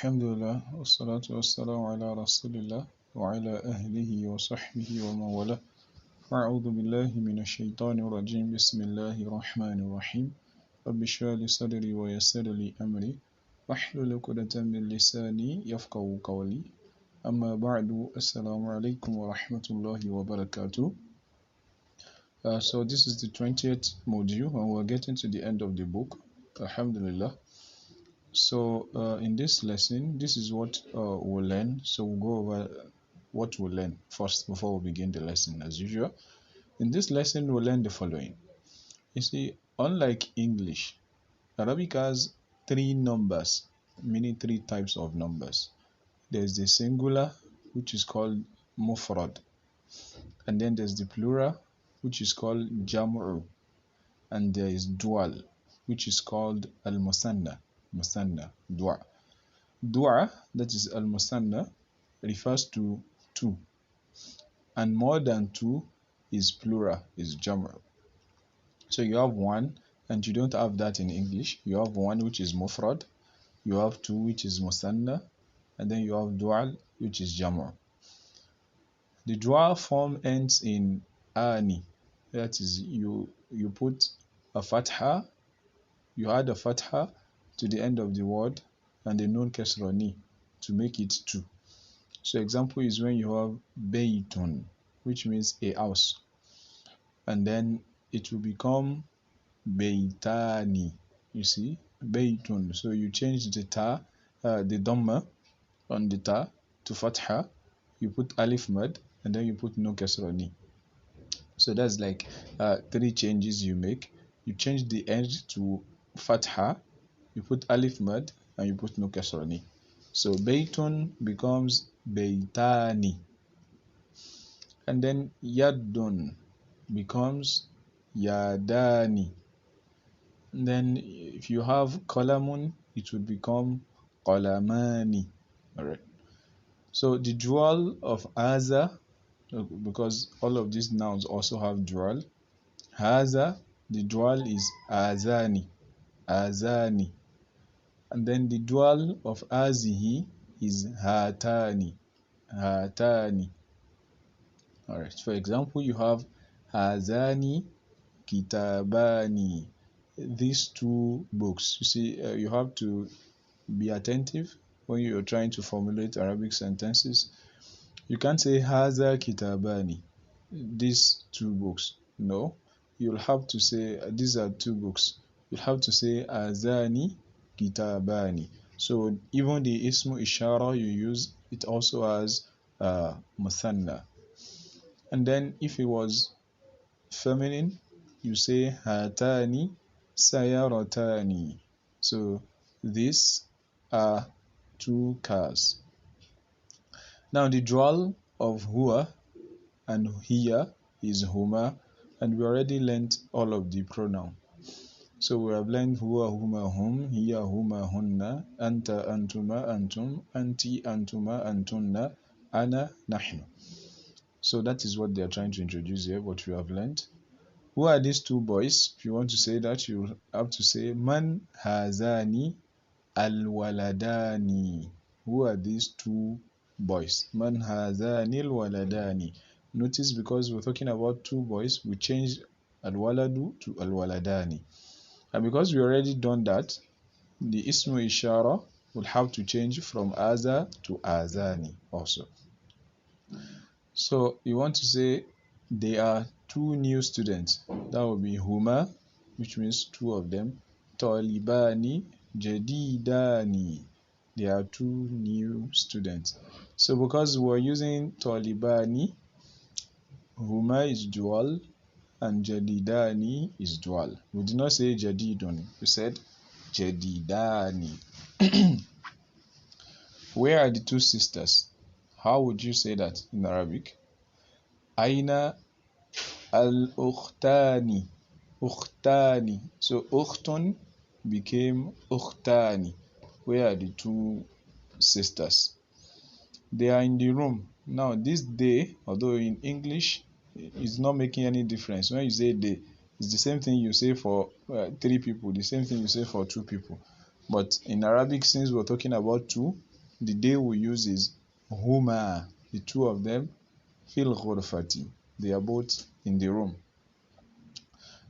الحمد لله والصلاة والسلام على رسول الله وعلى أهله وصحبه ومن والاه. أعوذ بالله من الشيطان الرجيم. بسم الله الرحمن الرحيم. رب اشرح لي صدري ويسر لي أمري واحلل عقدة من لساني يفقهوا قولي. أما بعد، السلام عليكم ورحمة الله وبركاته. So this is the 20th module and we're getting to the end of the book. Alhamdulillah. So in this lesson, this is what we'll learn. So we'll go over what we'll learn first before we begin the lesson as usual. In this lesson, we'll learn the following. You see, unlike English, Arabic has three numbers, meaning three types of numbers. There's the singular, which is called mufrad, and then there's the plural, which is called jam'u, and there is dual, which is called al-musanna. Dua. Dua, that is al-musanna, refers to two, and more than two is plural, is jam'u. So you have one, and you don't have that in English. You have one which is mufrad, you have two which is musanna, and then you have dual which is jam'u. The dual form ends in ani. That is, you put a fatha, you add a fatha to the end of the word and the nun kasrani to make it two. So example is when you have baytun, which means a house, and then it will become baytani. You see, baytun. So you change the ta, the dhamma on the ta to fatha, you put alif mad, and then you put nun kasrani. So that's like three changes you make. You change the end to fatha, you put alif mad, and you put nun kasrani. So baytun becomes baytani, and then yadun becomes yadani. And then if you have qalamun, it would become qalamani. All right. So the dual of aza, because all of these nouns also have dual. Haza, the dual is azani, and then the dual of azihi is hatani. All right. For example, you have hazani kitabani, these two books. You see, you have to be attentive when you're trying to formulate Arabic sentences. You can't say haza kitabani, these two books. No, you'll have to say these are two books. You'll have to say azani kitabani. So even the ismu ishara you use, it also has muthanna. And then if it was feminine, you say hatani sayaratani. So these are two cars. Now the dual of huwa and hiya is huma, and we already learned all of the pronoun. So we have learned huwa, huma, hum, hiya, huma, hunna, anta, antuma, antum, anti, antuma, antunna, ana, nahnu. So that is what they are trying to introduce here, what we have learned. Who are these two boys? If you want to say that, you have to say man hazani al-waladani. Who are these two boys? Man hazani al-waladani. Notice, because we're talking about two boys, we changed al-waladu to al-waladani. And because we already done that, the ismu ishara will have to change from aza to azani also. So you want to say they are two new students. That will be huma, which means two of them. Talibani jadidani. They are two new students. So because we're using talibani, huma is dual and jadidani is dual. We did not say jadidun, we said jadidani. Where are the two sisters? How would you say that in Arabic? Aina al-ukhtani. Ukhtani. So ukhtun became ukhtani. Where are the two sisters? They are in the room. Now this they, although in English it's not making any difference. When you say they, it's the same thing you say for three people, the same thing you say for two people. But in Arabic, since we're talking about two, the they we use is huma, the two of them, fil ghurfati, they are both in the room.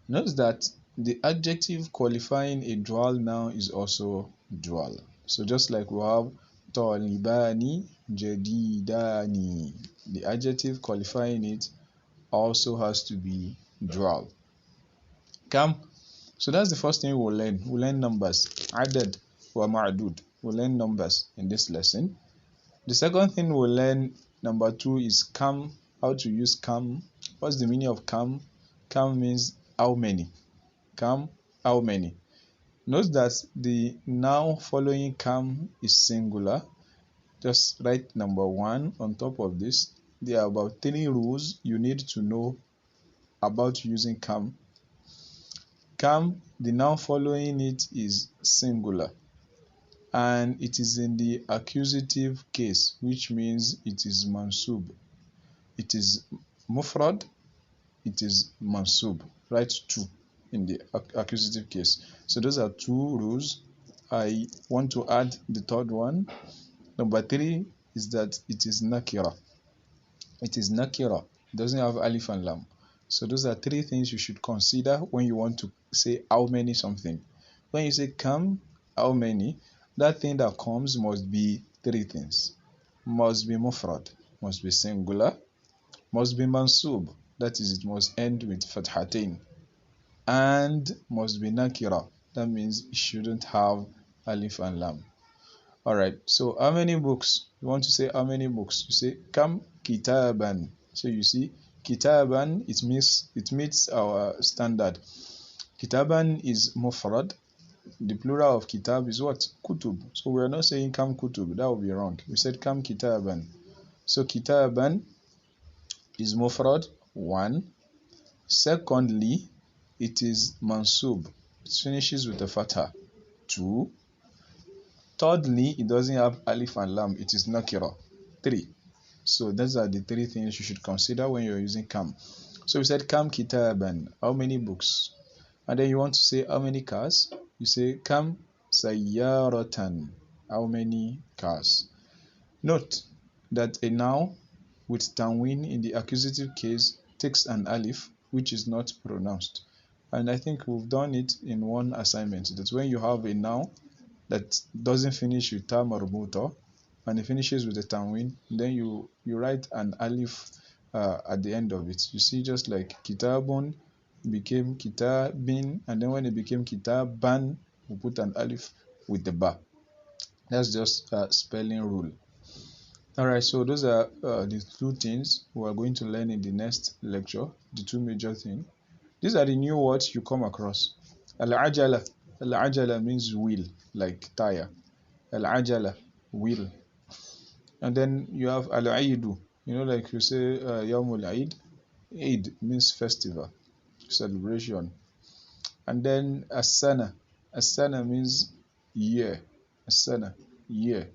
Notice that the adjective qualifying a dual noun is also dual. So just like we have talibani jadidani, the adjective qualifying it also has to be dual. Come. So that's the first thing we'll learn. We'll learn numbers. Adad wa ma'dud. We'll learn numbers in this lesson. The second thing we'll learn, number 2, is kam. How to use kam. What's the meaning of kam? Kam means how many. Kam, how many. Note that the noun following kam is singular. Just write number 1 on top of this. There are about 3 rules you need to know about using kam. Kam, the noun following it is singular, and it is in the accusative case, which means it is mansub. It is mufrad, it is mansub. Write 2 in the accusative case. So those are 2 rules. I want to add the third one. Number 3 is that it is nakira. It is nakira. It doesn't have alif and lam. So those are 3 things you should consider when you want to say how many something. When you say come, how many, that thing that comes must be 3 things. Must be mufrad, must be singular, must be mansub, that is, it must end with fathatain, and must be nakira, that means it shouldn't have alif and lam. Alright, so how many books? You want to say how many books? You say kam kitaban. So you see, kitaban, it meets our standard. Kitaban is mufrad. The plural of kitab is what? Kutub. So we are not saying kam kutub. That would be wrong. We said kam kitaban. So kitaban is mufrad, 1. Secondly, it is mansub. It finishes with a fatha, 2. Thirdly, it doesn't have alif and lam. It is nakira, 3. So those are the 3 things you should consider when you're using kam. So we said kam kitaban, how many books? And then you want to say how many cars? You say kam sayyaratan, how many cars? Note that a noun with tanween in the accusative case takes an alif which is not pronounced. And I think we've done it in one assignment. That's when you have a noun that doesn't finish with ta marbuta and it finishes with a tanween, then you write an alif at the end of it. You see, just like kitabun became kitabin, and then when it became kitaban, we put an alif with the ba. That's just a spelling rule. Alright, so those are the 2 things we are going to learn in the next lecture, the 2 major things. These are the new words you come across. Al-ajala. Al-ajala means wheel, like tire. Al-ajala, wheel. And then you have al-aidu. You know, like you say Yawmul Eid. Eid means festival, celebration. And then as-sana. As-sana means year. As-sana, year.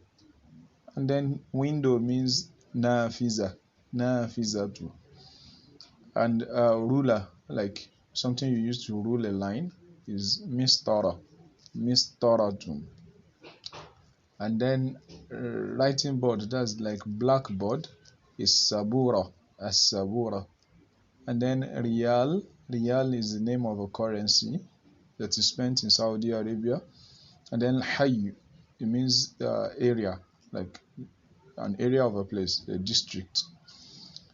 And then window means nafiza. Nafizatu. And ruler, like something you use to rule a line, is mistara. Mistaratun. And then writing board, that's like blackboard, is sabura, as sabura. And then riyal is the name of a currency that is spent in Saudi Arabia. And then hayy, it means area, like an area of a place, a district.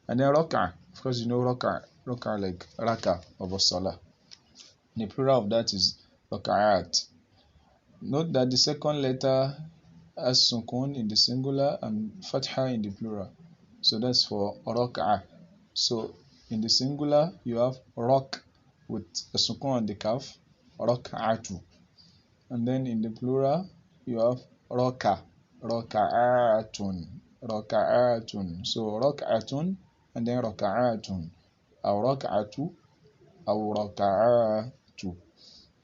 And then raka, of course you know raka like raka of a salah. The plural of that is raka'at. Note that the second letter has sukun in the singular and fatha in the plural. So that's for raka'ah. So in the singular you have rak with a sukun on the kaf, raka'atu. And then in the plural you have raka, raka'atun, raka'atun. So raka'atun and then raka'atun, aw raka'atu, aw raka'atu.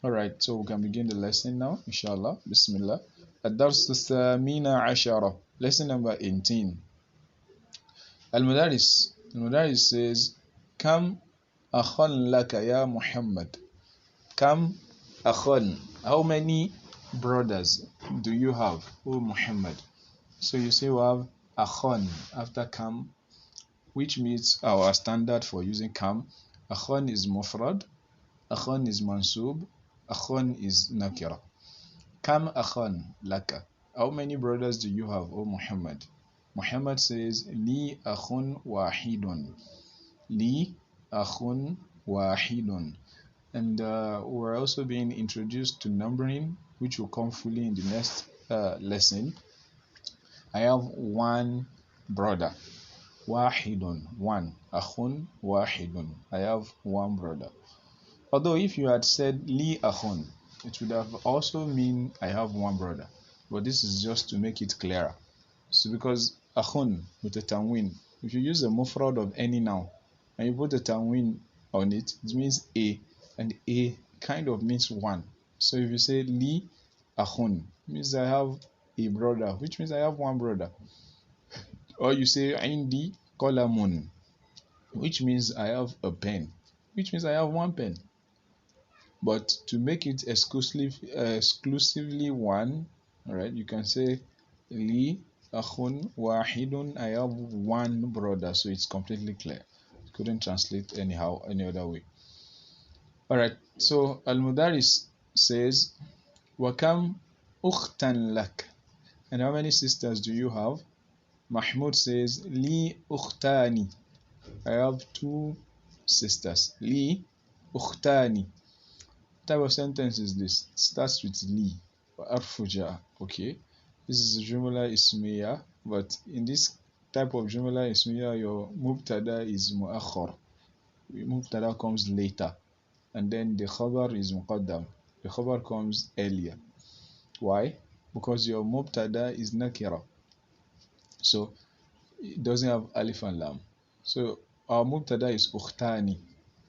Alright, so we can begin the lesson now, inshallah. Bismillah. الدرس الثامن عشر. Lesson number 18. المدرس says كم أخا لك يا محمد. كم أخا, how many brothers do you have, O Muhammad? So you say we have akhon after kam, which means our standard for using kam. Akhon is mufrad, akhon is mansub, akhon is nakira. Kam akhon laka. How many brothers do you have, O Muhammad? Muhammad says, Li akhun wahidun. Li akhun wahidun. And we're also being introduced to numbering, which will come fully in the next lesson. I have one brother. Wahidun, one. Akhun wahidun. I have one brother. Although if you had said li akhun, it would have also mean I have one brother. But this is just to make it clearer. So because akhun with a tanwin, if you use a mufrad of any noun and you put a tanwin on it, it means a, and a kind of means one. So if you say li akhun, it means I have a brother, which means I have one brother. Or you say indi qalamun, which means I have a pen, which means I have one pen. But to make it exclusively one, all right, you can say li akhun wahidun, I have one brother, so it's completely clear. You couldn't translate anyhow any other way. All right, so al-Mudaris says wakam ukhtan lak, and how many sisters do you have? Mahmud says li ukhtani, I have two sisters. Li ukhtani. What type of sentence is this? It starts with li. Arfuja. Okay. This is Jumla Ismiya, but in this type of Jumla Ismiya, your mubtada is mu'akhar. Mubtada comes later, and then the khabar is muqaddam. The khabar comes earlier. Why? Because your mubtada is nakira, so it doesn't have alif and lam. So our mubtada is ukhtani,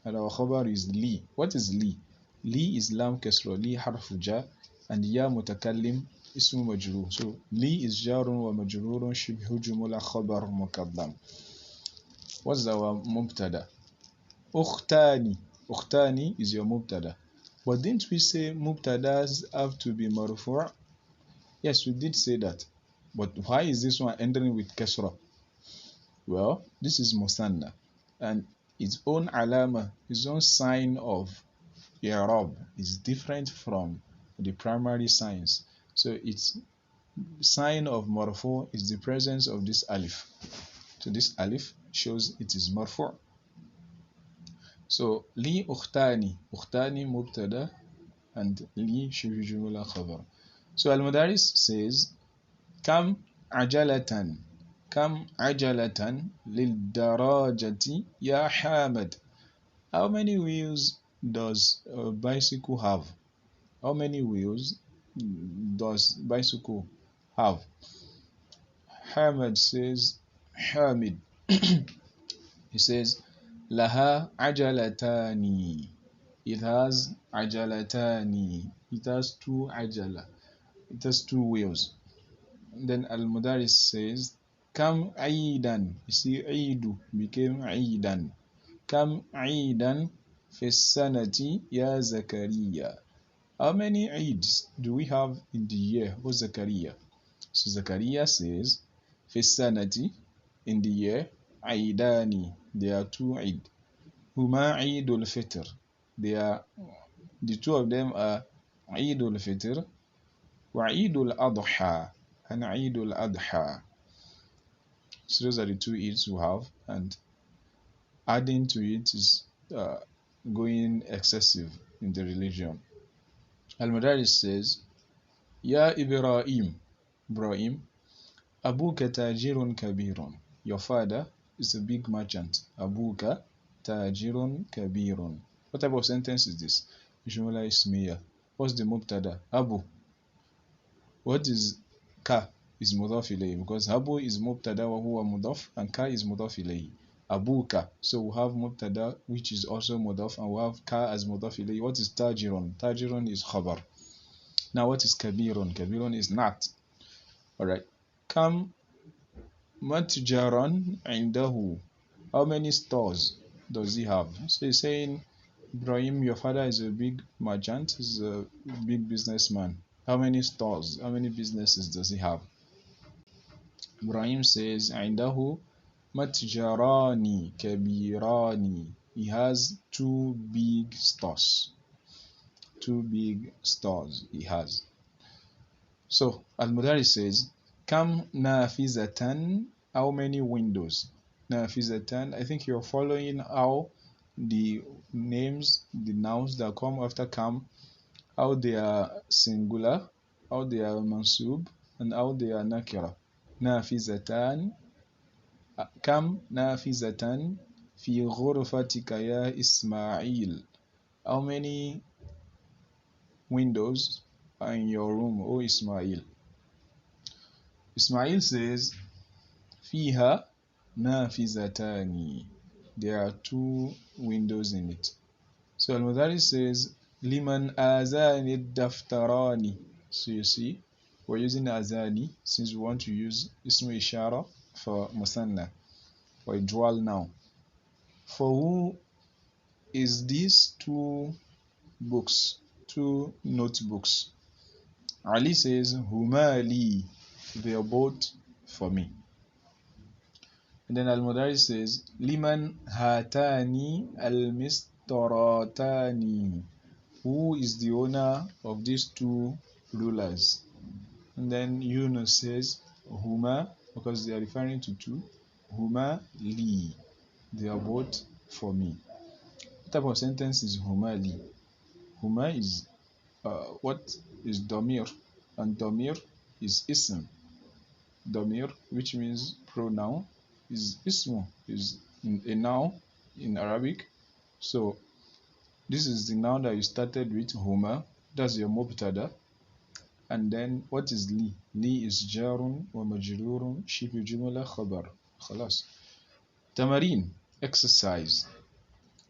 and our khabar is li. What is li? Li is lam kasra, li harfu ja, and ya mutakallim ismu majrur. So li is jarun wa majrurun shibhu jumla khabar muqaddam. What's our mubtada? Ukhtani. Ukhtani is your mubtada. But didn't we say mubtadas have to be marfu'? Yes, we did say that. But why is this one ending with kasra? Well, this is musanna, and its own alama, its own sign of i'rab is different from the primary signs. So its sign of marfu is the presence of this alif. So this alif shows it is marfu. So li ukhtani, ukhtani mubtada, and li shibhu jumla khabar. So al-Mudaris says kam ajalatan, kam ajalatan lil-darajati ya Hamad. How many wheels does a bicycle have? How many wheels does bicycle have? Hamad says, Hamid. He says, Laha ajalatani. It has ajalatani. It has two ajala. It has two wheels. Then Al-Mudaris says, Kam aidan. You see, aidu became aidan. Kam aidan fi sanati ya Zakariya. How many Eids do we have in the year, O Zakaria? So Zakaria says, fi sanati, in the year, aidani, there are two Eid. Huma Eidul Fitr. The two of them are Eidul Fitr wa Eidul Adha and Eidul Adha. So those are the two Eids we have, and adding to it is going excessive in the religion. Al-Madaris says, Ya Ibrahim, Ibrahim, Abuka tajirun kabirun. Your father is a big merchant. Abuka tajirun kabirun. What type of sentence is this? Jumla ismiya. What's the mubtada? Abu. What is ka? Is mudaf ilayhi, because Abu is mubtada wa huwa mudaf, and ka is mudaf ilayhi. Abuka. So we have mubtada which is also mudaf, and we have ka as mudaf ilayhi. What is tajirun? Tajirun is khabar. Now what is kabirun? Kabirun is not. Alright. Kam matjaran indahu. How many stores does he have? So he's saying, Ibrahim, your father is a big merchant, is a big businessman. How many stores, how many businesses does he have? Ibrahim says عنده متجران كبيران. He has two big stores. Two big stores he has. So Al-Mudaris says Kam nafizatan. How many windows? Nafizatan. I think you're following how the names, the nouns that come after kam, how they are singular, how they are mansub, and how they are nakira. Nafizatan. Kam nafizatan fi ghurfatika ya Ismail. How many windows are in your room, O Ismail? Ismail says Fiha nafizatani. There are two windows in it. So Al-Madari says Liman azani daftarani. So you see, we're using azani since we want to use ismu ishara for musanna, or a dual noun. For who is these two books, two notebooks? Ali says Humali. They are both for me. And then Al-Mudari says, Liman hatani al-mistaratani. Who is the owner of these two rulers? And then Yunus says, Huma, because they are referring to two. Huma li. They are both for me. What type of sentence is Huma li? Huma is what is Damir, and Damir is Ism. Damir, which means pronoun, is ismu, is a noun in Arabic. So this is the noun that you started with, huma. That's your mubtada. And then what is li? Li is jarun wa majrurun shibu jumla khabar. Khalas. Tamarin, exercise.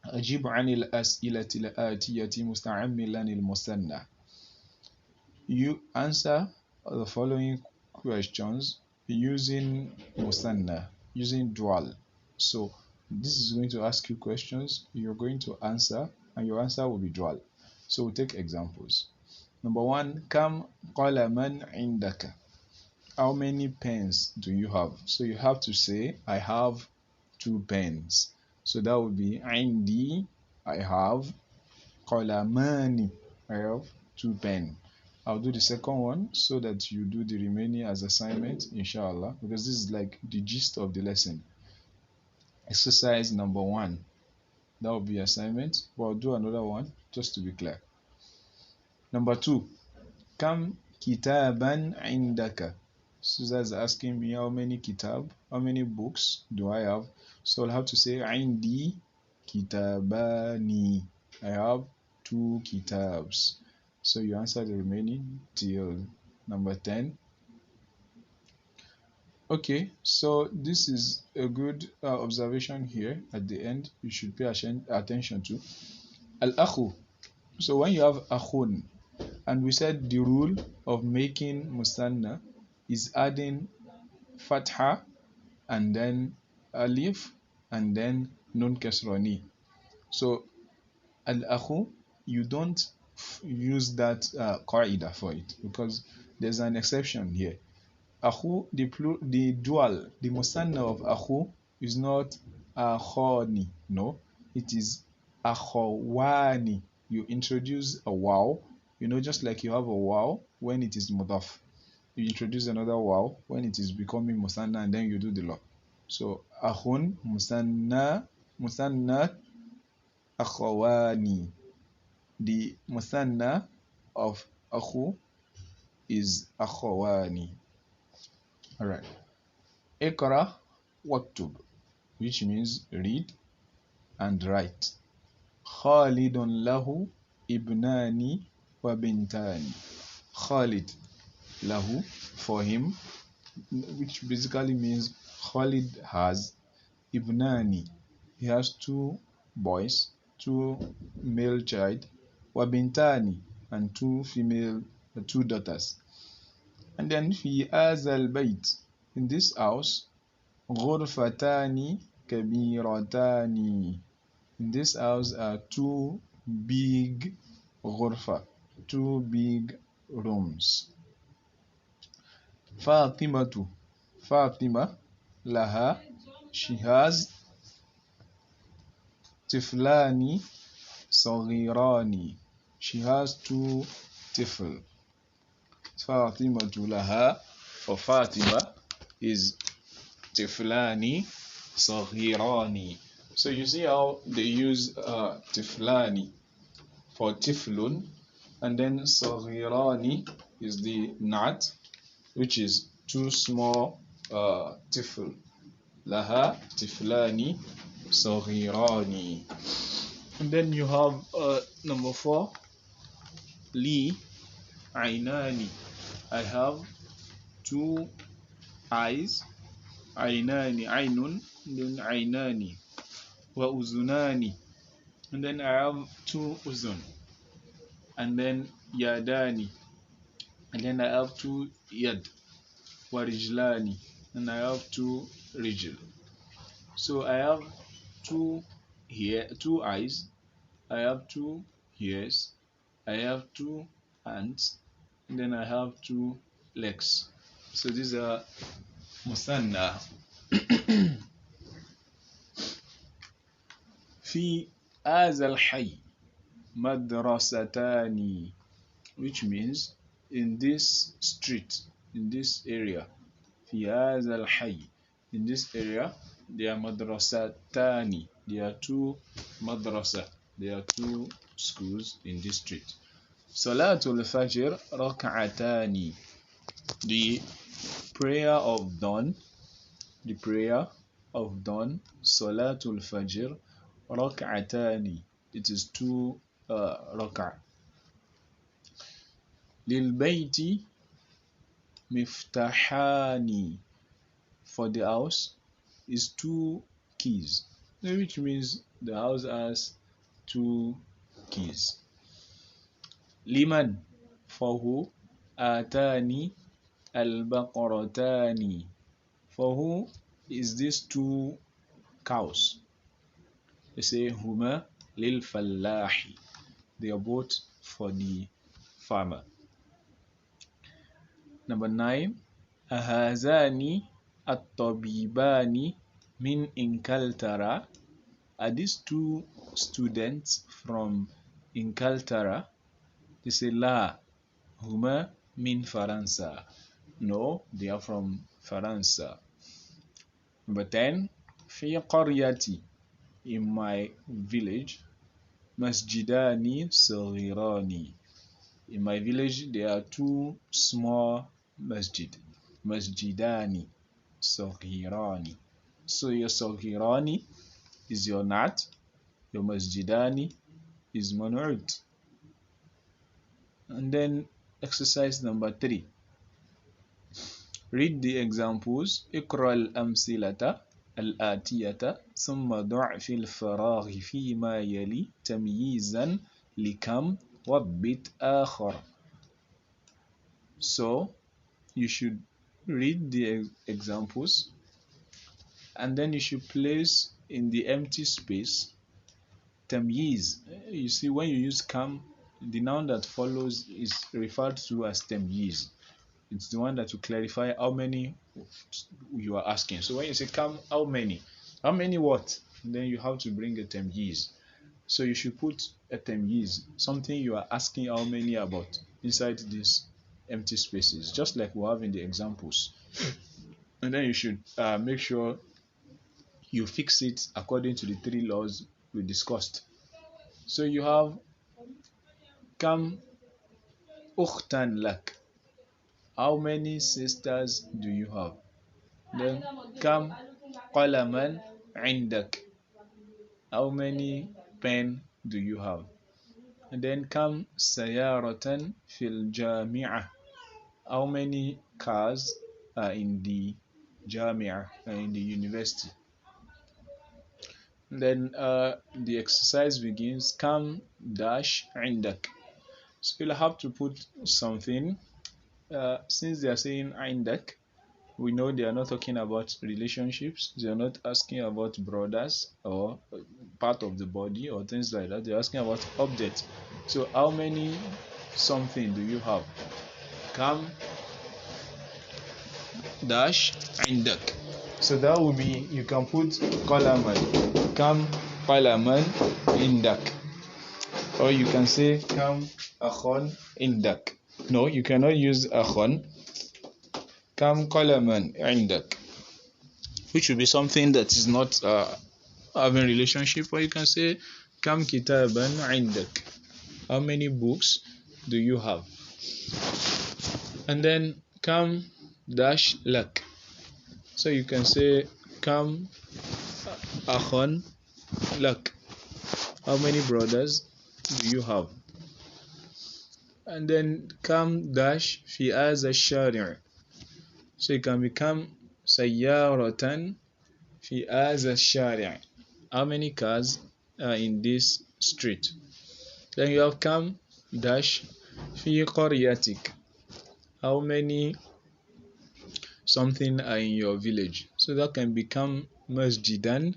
أجيب عن الأسئلة الآتية مستعملا المثنى. You answer the following questions using musanna, using dual. So this is going to ask you questions, you're going to answer, and your answer will be dual. So we'll take examples. Number one, Kam qalaman indaka. How many pens do you have? So you have to say, I have 2 pens. So that would be indi, I have, qalamani, I have 2 pens. I'll do the second one so that you do the remaining as assignment, inshallah, because this is like the gist of the lesson. Exercise number 1. That will be assignment, but I'll do another one just to be clear. Number 2. Kam kitaban indaka. So that's asking me how many kitab, how many books do I have. So I'll have to say indi kitabani. I have 2 kitabs. So you answer the remaining till number 10. Okay, so this is a good observation here at the end. You should pay attention to al-akhu. So when you have akhun, and we said the rule of making musanna is adding fatha and then alif and then nun kasrani. So al-akhu, you don't use that qaida for it, because there's an exception here. Akhu, the dual, the musanna of akhu is not akhoni. No, it is akhawani. You introduce a waw, just like you have a waw when it is mudaf. You introduce another waw when it is becoming musanna, and then you do the law. So akhun, musanna, akhawani. The musanna of akhu is akhawani. Alright. Ikra waktub, which means read and write. Khalidun lahu ibnani wa bintani. Khalid lahu, for him, which basically means Khalid has ibnani. He has 2 boys, 2 male child, wa bintani, and 2 female, 2 daughters. And then fi azal bayt, in this house, ghurfatani kabiratani. In this house are 2 big ghurfa, 2 big rooms. Fatimatu, Fatima, laha, she has. Tiflani صغيران, she has two tifl. Fatima laha, for Fatima is tiflani صغيران. So you see how they use tiflani for tiflun, and then صغيران is the nat, which is two small tifl. Laha tiflani صغيران. And then you have number 4, li aynani, I have two eyes. Aynani, aynun, then aynani. Wa uzunani, and then I have two uzun. And then yadani, and then I have two yad. Wa rijlani, and I have two rijl. So I have two eyes, I have two ears, I have two hands, and then I have two legs. So these are musanna. في هذا الحي مدرستان, which means in this street, in this area. في هذا الحي, in this area, there are madrasatani, there are two madrasa, there are two schools in this street. Salatul Fajr rak'atani, the prayer of dawn, the prayer of dawn. Salatul Fajr rak'atani, it is two rak'a. Lil bayti miftahani, for the house is two keys, which means the house has two keys. Liman, for who? Atani al-baqaratani, for who is these two cows? They say huma lil fallahi, they are both for the farmer. Number 9, ahazani at-tabibani min Inkaltara, are these two students from Inkaltara? They say la, huma min Faransa, no, they are from Faransa. Number 10, fi qaryati, in my village, masjidani saghirani, in my village there are two small masjid. Masjidani saghirani, so your saghirani is your nat, your masjidani is man'ut. And then exercise number 3, read the examples. اقرأ الأمثلة الآتية ثم ضع في الفراغ فيما يلي تمييزا لكم وضبط آخر. So you should read the examples, and then you should place in the empty space tamyiz. You see, when you use kam, the noun that follows is referred to as tamyiz. It's the one that will clarify how many you are asking. So when you say kam, how many what? Then you have to bring a tamyiz. So you should put a tamyiz, something you are asking how many about, inside these empty spaces, just like we have in the examples. And then you should make sure you fix it according to the 3 laws we discussed. So you have kam ukhtan lak, how many sisters do you have? Then kam qalaman indak, how many pen do you have? And then kam sayaratan fil jami'ah, how many cars are in the jami'ah, in the university? And then the exercise begins, kam dash indak. So you'll have to put something. Since they are saying indak, we know they are not talking about relationships. They are not asking about brothers or part of the body or things like that. They are asking about objects. So how many something do you have? Kam dash عندك. So that will be, you can put قلما, كم قلما عندك, or you can say كم أخ عندك. No, you cannot use أخ. كم قلما عندك, which will be something that is not having relationship. Or you can say كم كتابا عندك, how many books do you have? And then كم dash لك, so you can say كم أخ لك, how many brothers do you have? And then كم dash في هذا الشارع, so it can become سيارة في هذا الشارع, how many cars are in this street? Then you have كم dash في قريتك, how many something are in your village, so that can become مسجدا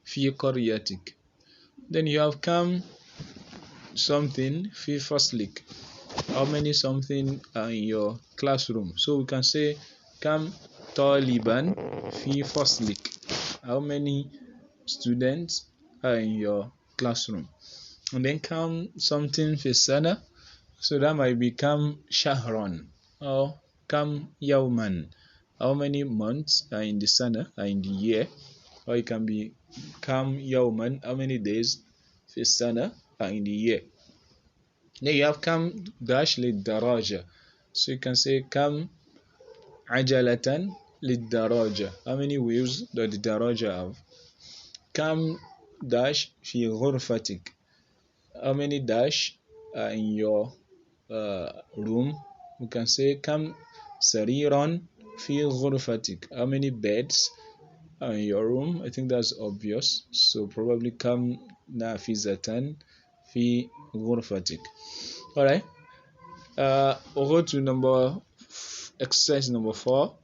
في قريتك. Then you have كم something في فصلك, how many something are in your classroom, so we can say كم طالبا في فصلك, how many students are in your classroom. And then كم something في السنة, so that might become شهرا, or كم يوما, how many months are in the sana, are in the year, or it can be كم يوما, how many days في السنة are in the year. Then you have كم dash للدراجة, so you can say كم عجلة للدراجة, how many wheels does the daraja have. كم dash في غرفتك, how many dash are in your room. We can say كم سريرا في غرفتك, how many beds are in your room. I think that's obvious, so probably كم نافذة في غرفتك. Alright, we'll go to exercise number 4,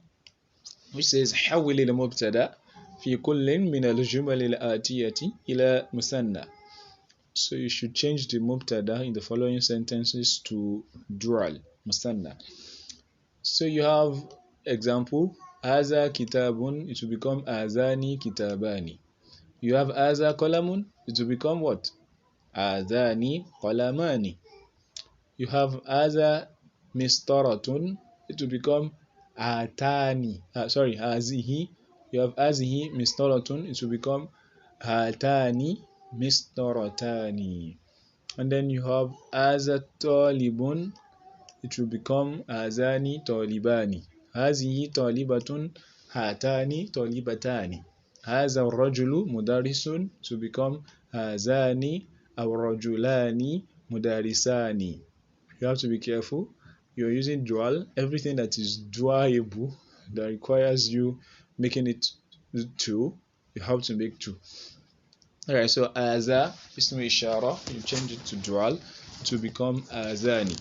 which says حول المبتدأ في كل من الجمل الآتية إلى مثنى. So you should change the mubtada in the following sentences to dual, مثنى. So you have example, هذا كتاب, it will become هذان كتابان. You have هذا قلم, it will become what? هذان قلمان. You have هذا مسطرة, it will become هاتان. هذه. You have هذه مسطرة, it will become هاتان مسطرتان. And then you have هذا طالب, it will become هذان طالبان. هذه طالبة, هاتان طالبتان. هذا الرجل مدرس, to become هذان الرجلان مدرسان. You have to be careful. You're using dual. Everything that is dualable, that requires you making it 2, you have to make 2. Alright, so هذا اسم إشارة, you change it to dual to become هذان.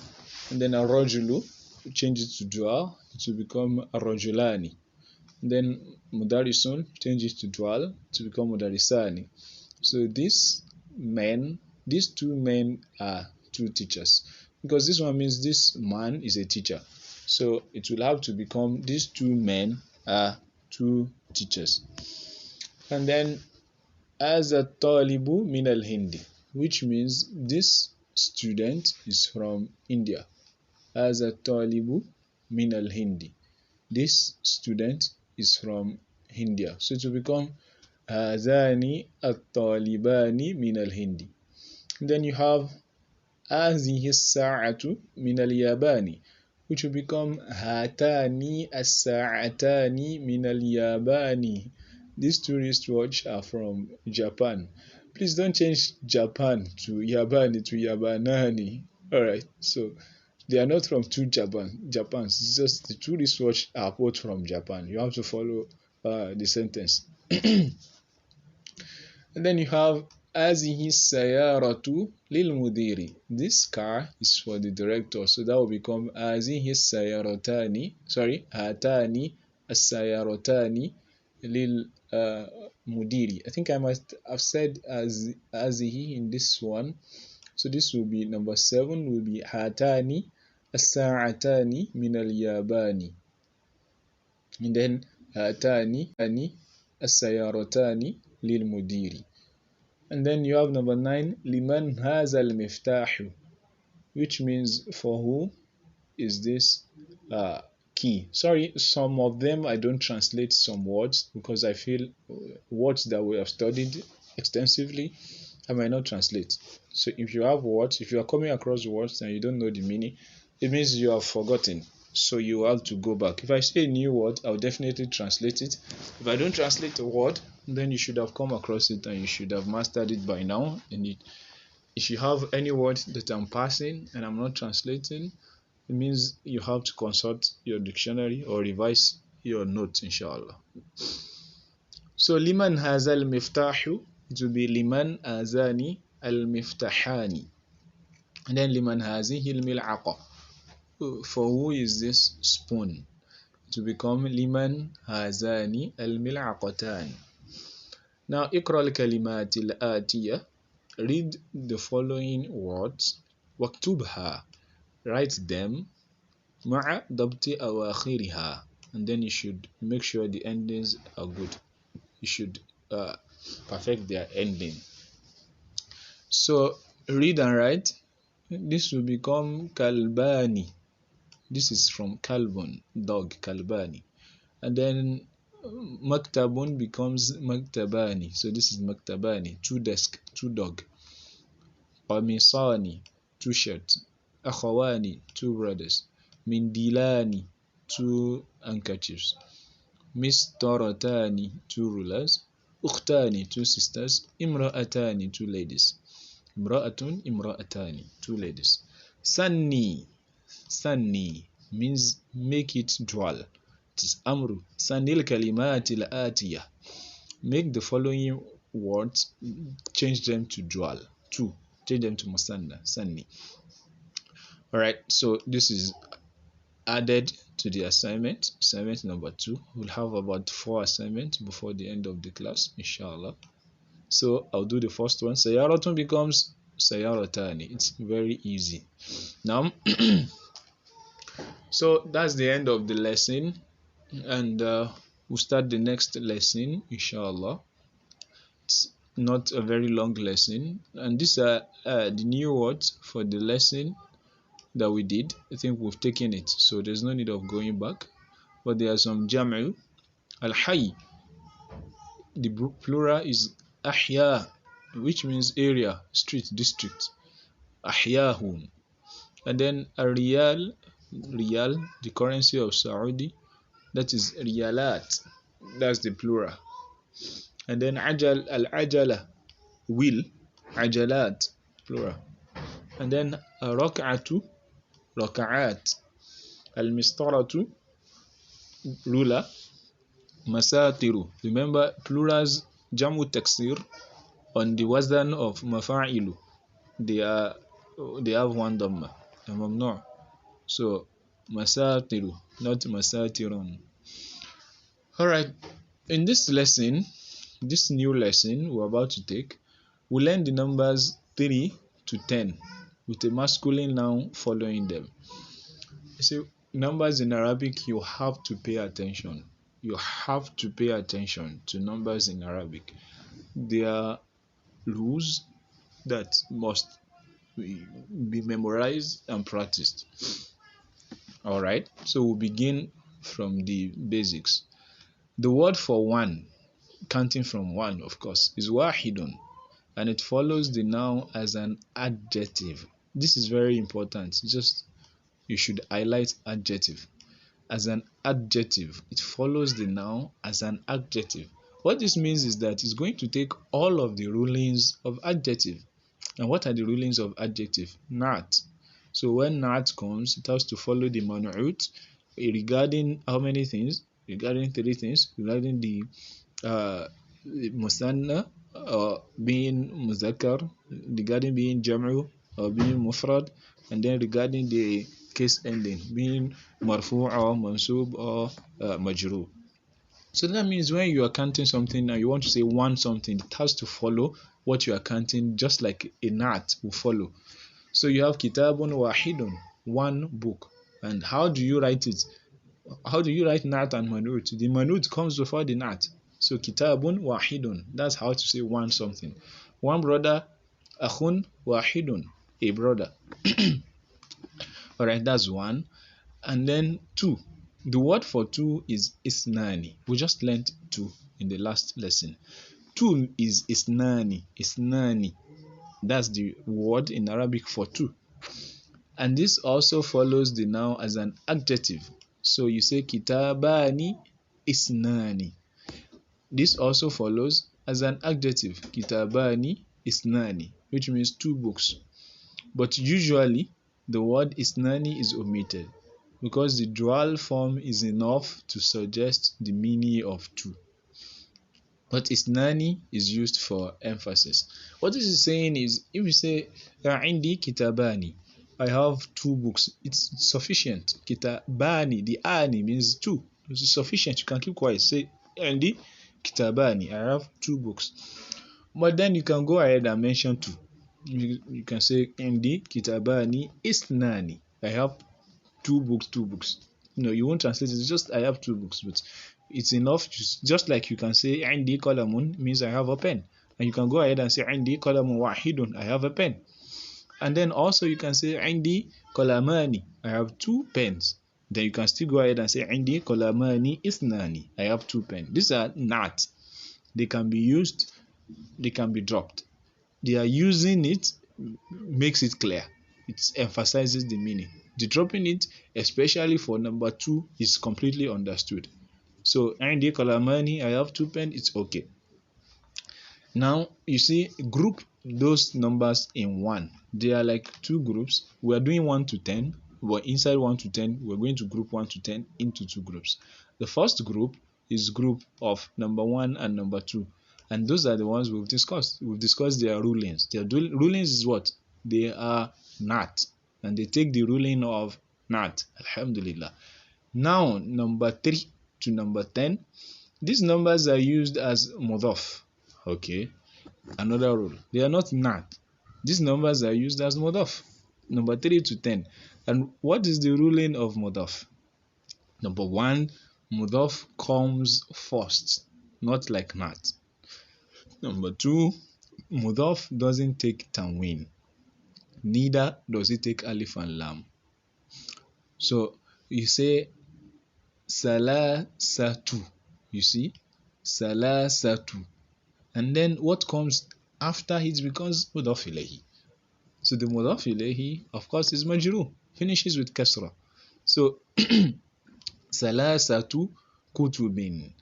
And then الرجل, you change it to dual to become الرجلان. Then مدرسون, change it to dual to become مدرسان. So these two men are 2 teachers, because this one means this man is a teacher, so it will have to become these 2 men are 2 teachers. And then هذا الطالب من الهند, which means this student is from India. هذا الطالب من الهند, this student is from India, so it will become هذان الطالبان من الهند. Then you have هذه الساعة من اليابان, which will become هاتان الساعتان من اليابان. These 2 wristwatch are from Japan. Please don't change Japan to Yabani to Yabanani. Alright, so they are not from 2 Japans. It's just the 2 wristwatch are both from Japan. You have to follow the sentence. And then you have هذه السيارة للمدير. This car is for the director, so that will become هذه السيارتان, هاتان السيارتان للمدير. I think I must have said هذه in this one, so this will be number 7, will be هاتان الساعتان من اليابان. And then هاتان السيارتان للمدير. And then you have number 9, لمن هذا المفتاح, which means for who is this key. Sorry, some of them I don't translate some words because I feel words that we have studied extensively I might not translate. So if you have words, if you are coming across words and you don't know the meaning, it means you have forgotten. So you have to go back. If I say a new word, I'll definitely translate it. If I don't translate a word, then you should have come across it and you should have mastered it by now. And if you have any word that I'm passing and I'm not translating, it means you have to consult your dictionary or revise your notes, inshallah. So liman haza al-miftahu, it will be liman azani al-miftahani. And then liman hazihi al-mil'aqa, for who is this spoon? To become liman hazani al-mil'aqatan. Now اقرأ الكلمات الآتية, read the following words, واكتبها, write them, مع ضبط أواخرها, and then you should make sure the endings are good. You should perfect their ending. So read and write. This will become kalbani. This is from kalbun, dog, kalbani. And then maktabun becomes maktabani. So this is maktabani, two desk, two dog. Qamisani, two shirts. Akhawani, two brothers. Mindilani, two handkerchiefs. Mistaratani, two rulers. Ukhtani, two sisters. Imra'atani, two ladies. Imra'atun, imra'atani, two ladies. Sanni, sanni means make it dual. It is amru. Sannil kalimati al-atiyah. Make the following words, change them to dual. Two, change them to musanna. Sanni. Alright, so this is added to the assignment. Assignment number 2. We'll have about 4 assignments before the end of the class, inshallah. So I'll do the first one. Sayaratun becomes sayaratani. It's very easy. Now, so that's the end of the lesson, and we'll start the next lesson, inshallah. It's not a very long lesson, and these are the new words for the lesson that we did. I think we've taken it, so there's no need of going back. But there are some jam'u. Al-hayy, the plural is ahya, which means area, street, district. Ahyahum. And then riyal, riyal, the currency of Saudi, that is riyalat, that's the plural. And then ajal, al-ajala, wheel, ajalat, plural. And then rak'atu, raka'at, al-mistaratu, ruler, masatiru. Remember, plurals jamu taksir on the wazn of mafa'ilu, they have one dhamma, mamnu'. So masatiru, not masatirun. Alright, in this lesson, this new lesson we're about to take, we learn the numbers 3 to 10 with a masculine noun following them. So numbers in Arabic, you have to pay attention. You have to pay attention to numbers in Arabic. There are rules that must be memorized and practiced. Alright, so we'll begin from the basics. The word for one, counting from 1, of course, is wahidun, and it follows the noun as an adjective. This is very important. Just you should highlight adjective. As an adjective, it follows the noun as an adjective. What this means is that it's going to take all of the rulings of adjective. And what are the rulings of adjective? Not. So when not comes, it has to follow the manu'ut regarding how many things? Regarding 3 things. Regarding the musanna, being muzakkar, regarding being jam'u or being mufrad, and then regarding the case ending, being marfu' or mansub or majrur. So that means when you are counting something and you want to say one something, it has to follow what you are counting, just like a nat will follow. So you have kitabun wahidun, one book. And how do you write it? How do you write na'at and man'ut? The man'ut comes before the na'at. So kitabun wahidun. That's how to say one something. One brother, akhun wahidun, a brother. Alright, that's one. And then two. The word for two is isnani. We just learned two in the last lesson. Two is isnani. Isnani. That's the word in Arabic for two. And this also follows the noun as an adjective. So you say kitabani isnani. This also follows as an adjective. Kitabani isnani, which means two books. But usually the word isnani is omitted because the dual form is enough to suggest the meaning of two. But isnani is used for emphasis. What this is saying is, if you say indi kitabani, I have two books, it's sufficient. Kitabani, the ani means two. It's sufficient. You can keep quiet. Say indi kitabani, I have two books. But then you can go ahead and mention two. You can say indi kitabani isnani, I have two books. No, you won't translate it. It's just I have two books, but it's enough. Just like you can say indi qalamun means I have a pen, and you can go ahead and say indi qalamun wahidun, I have a pen. And then also you can say indi qalamani, I have two pens. Then you can still go ahead and say indi qalamani isnani, I have two pens. These are not. They can be used, they can be dropped. They are using it makes it clear. It emphasizes the meaning. The dropping it, especially for number two, is completely understood. So indi qalamani, I have two pens, it's okay. Now you see, group those numbers in one. They are like two groups. We are doing 1 to 10, but inside 1 to 10 we're going to group 1 to 10 into two groups. The first group is group of number 1 and number 2, and those are the ones we've discussed. We've discussed their rulings. Their rulings is what? They are not, and they take the ruling of not. Alhamdulillah. Now number 3 to number 10, these numbers are used as mudaf. Okay, another rule, they are not. These numbers are used as mudaf. Number 3 to 10. And what is the ruling of mudaf? Number 1, mudaf comes first, not like not. Number 2, mudaf doesn't take tanween, neither does it take alif and lam. So you say salasatu, you see, salasatu, and then what comes after it becomes mudaf ilayhi. So the mudaf ilayhi, of course, is majrur, finishes with kasra. So salasatu kutubin,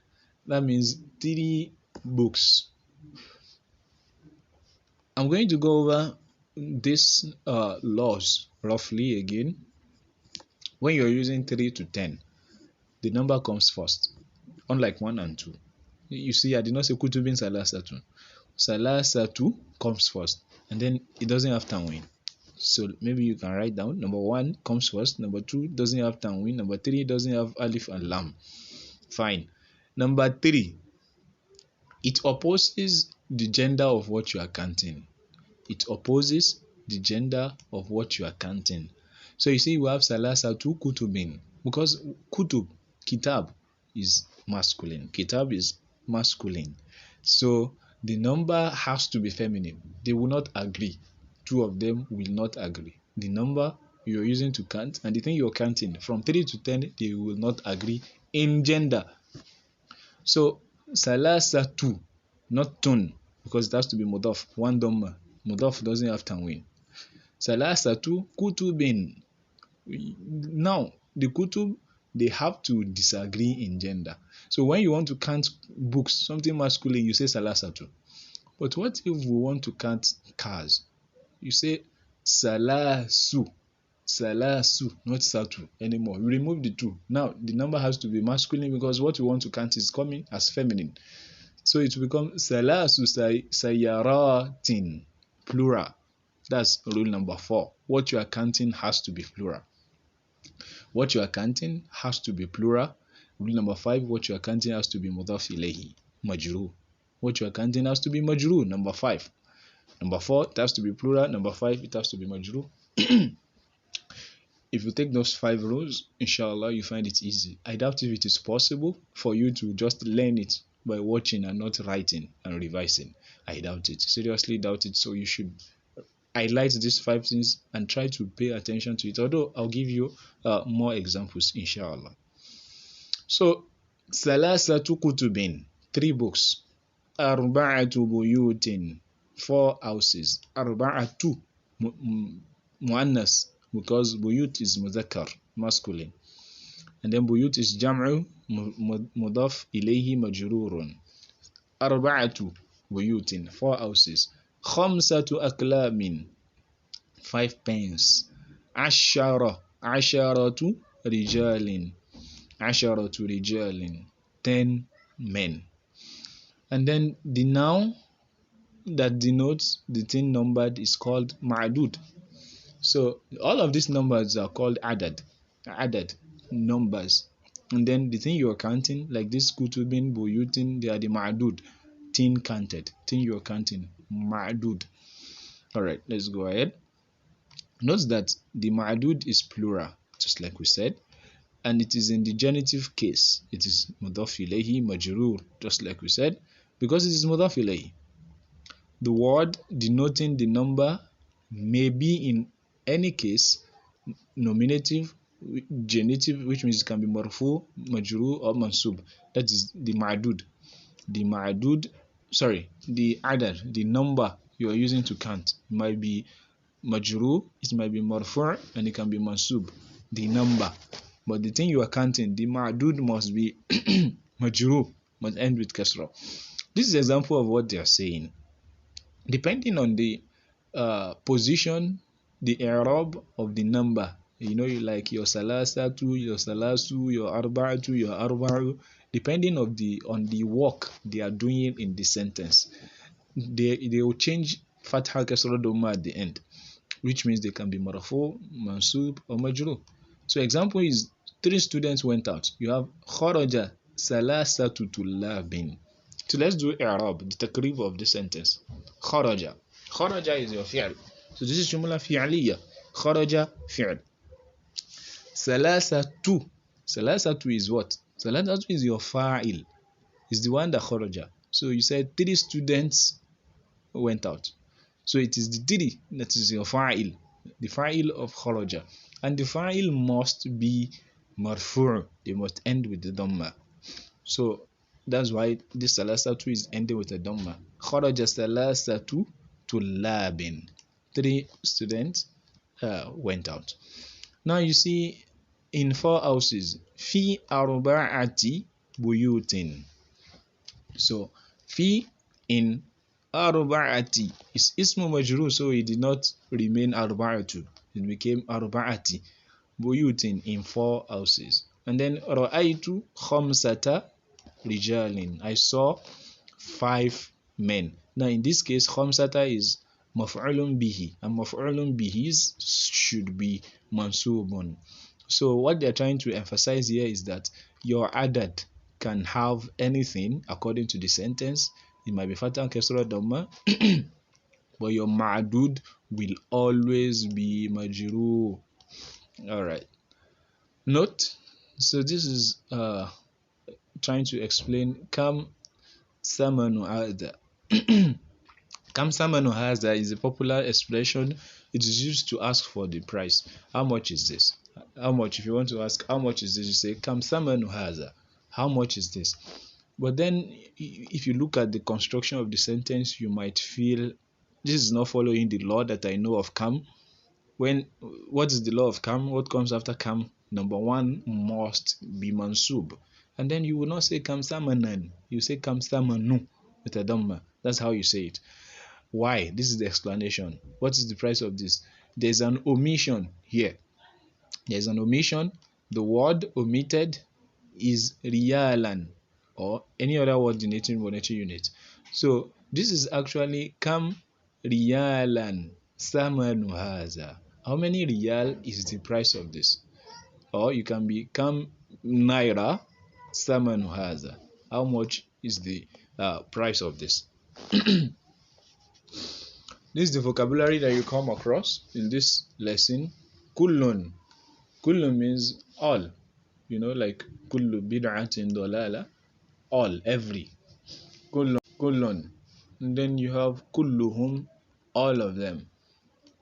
that means 3 books. I'm going to go over these laws roughly again. When you're using 3 to 10, the number comes first, unlike 1 and 2. You see, I did not say kutubin salasatu. Salasatu comes first, and then it doesn't have tanween. So maybe you can write down, number 1 comes first, number 2 doesn't have tanween, number 3 doesn't have alif and lam. Fine. Number 3, it opposes the gender of what you are counting. It opposes the gender of what you are counting. So you see, we have salasatu kutubin, because kutub, kitab, is masculine. Kitab is masculine. So the number has to be feminine. They will not agree. Two of them will not agree. The number you're using to count and the thing you're counting from 3 to 10, they will not agree in gender. So salasatu, not tun, because it has to be mudaf, one dhamma. Mudaf doesn't have tanween. Salasatu kutubin. Now the kutub, they have to disagree in gender. So when you want to count books, something masculine, you say salasatu. But what if we want to count cars? You say salasu. Salasu, not satu anymore. You remove the 2. Now the number has to be masculine because what we want to count is coming as feminine. So it will become salasu sayaratin, plural. That's rule number 4. What you are counting has to be plural. What you are counting has to be plural. Rule number 5, what you are counting has to be mudaf ilayhi, majrur. What you are counting has to be majrur, number 5. Number 4, it has to be plural. Number 5, it has to be majrur. If you take those 5 rules, inshallah, you find it easy. I doubt if it is possible for you to just learn it by watching and not writing and revising. I doubt it. Seriously doubt it. So you should highlight these 5 things and try to pay attention to it. Although I'll give you more examples, inshallah. So, salasatu kutubin, 3 books. Arba'atu buyutin, 4 houses. Arba'atu muannas, because buyut is mudhakkar, masculine. And then buyut is jam'u mudaf ilayhi majrurun. Arba'atu buyutin, 4 houses. Khamsatu aklamin, 5 pens. Asharatu rijalin. Asharatu rijalin, 10 men. And then the noun that denotes the thing numbered is called ma'dud. So all of these numbers are called adad, numbers. And then the thing you are counting, like this kutubin, buyutin, they are the ma'dud, thing counted, thing you are counting, ma'dud. Alright, let's go ahead. Note that the ma'dud is plural, just like we said, and it is in the genitive case. It is mudaf ilayhi majrur, just like we said, because it is mudaf ilayhi. The word denoting the number may be in any case nominative, genitive, which means it can be marfu, majrur, or mansub. That is the ma'dud. The adad, the number you are using to count, might be majrur, it might be marfu', and it can be mansub, the number. But the thing you are counting, the ma'dud, must be majrur, must end with kasra. This is an example of what they are saying. Depending on the position, the i'rab of the number, you like your salasatu, your salasu, your arba'atu, your arba'u, depending on the work they are doing in the sentence, they will change fatha kasra dhamma at the end, which means they can be marfu, mansub, or majrur. So example is 3 students went out. You have kharaja salasatu tullabin. So let's do i'rab, the takrib of the sentence. Kharaja is your fi'l. So this is jumla fi'liya. Kharaja fi'l. Salasatu is what? Salasatu is your fa'il. Is the one that kharaja. So you said 3 students went out. So it is the 3 that is your fa'il, the fa'il of kharaja. And the fa'il must be marfu'. They must end with the dhamma. So that's why this salasatu is ended with a dhamma. Kharaja salasatu tullabin. 3 students went out. Now you see, in 4 houses, fi arba'ati buyutin. So fi in arba'ati is ismu majrur, so it did not remain arba'atu. It became arba'ati buyutin, in 4 houses. And then ra'aytu khamsata rijalin. I saw 5 men. Now in this case, khamsata is maf'ulun bihi, and maf'ulun bihi should be mansubun. So what they're trying to emphasize here is that your adad can have anything according to the sentence. It might be fatha, kasra, dhamma, but your ma'dud will always be majrur. Alright. Note, so this is trying to explain kam samanu hadha. Kam samanu hadha is a popular expression. It is used to ask for the price. How much is this? How much? If you want to ask how much is this, you say kam samanu hadha. How much is this? But then if you look at the construction of the sentence, you might feel this is not following the law that I know of kam. What is the law of kam? What comes after kam? Number 1 must be mansub. And then you will not say kam samanan. You say kam samanu with a dhamma. That's how you say it. Why? This is the explanation. What is the price of this? There's an omission here. There's an omission. The word omitted is riyalan, or any other word denoting monetary unit. So this is actually kam riyalan samanu haza. How many riyal is the price of this? Or you can be kam naira samanu haza. How much is the price of this? This is the vocabulary that you come across in this lesson. Kullun Kullu means all, like kullu bid'atin dolala, all, every. Kullun. And then you have kulluhum, all of them.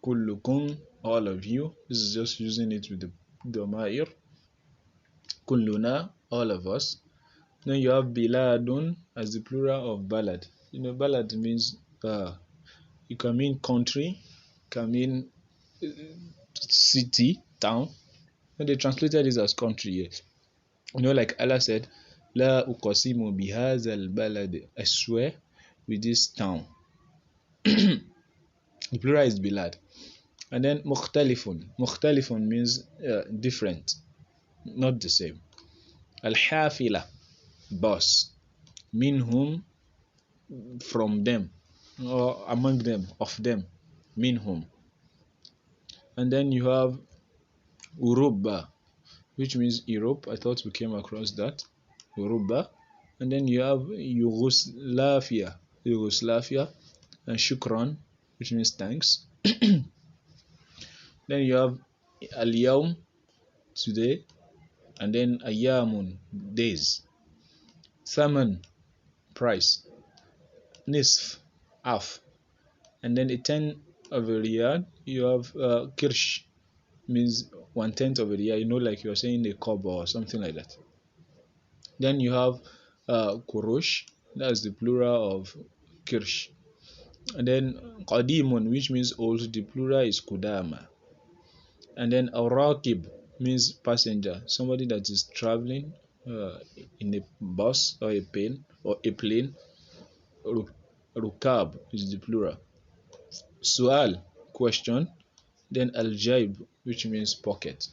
Kullukum, all of you. This is just using it with the domair. Kulluna, all of us. Then you have biladun as the plural of balad. Balad means it can mean country, can mean city, town. And they translated this as country, yes. Like Allah said, La uqasimu bihazal balad. I swear with this town. The plural is bilad. And then mukhtalifun. Mukhtalifun means different, not the same. Al-hafila, bus. Minhum, from them, or among them, of them. Minhum. And then you have Uruba, which means Europe. I thought we came across that. Uruba. And then you have Yugoslavia, and Shukran, which means thanks. Then you have Al-Yawm, today, and then Ayamun, days. Thaman, price. Nisf, half. And then a 10 of a riyal, you have kirsh, means 1/10 of a riyal, like you're saying a kob or something like that. Then you have kurush, that's the plural of kirsh. And then qadimun, which means old, the plural is kudama. And then al-raqib means passenger, somebody that is traveling in a bus or a plane. Rukab is the plural. Su'al, question. Then al-jaib, which means pocket.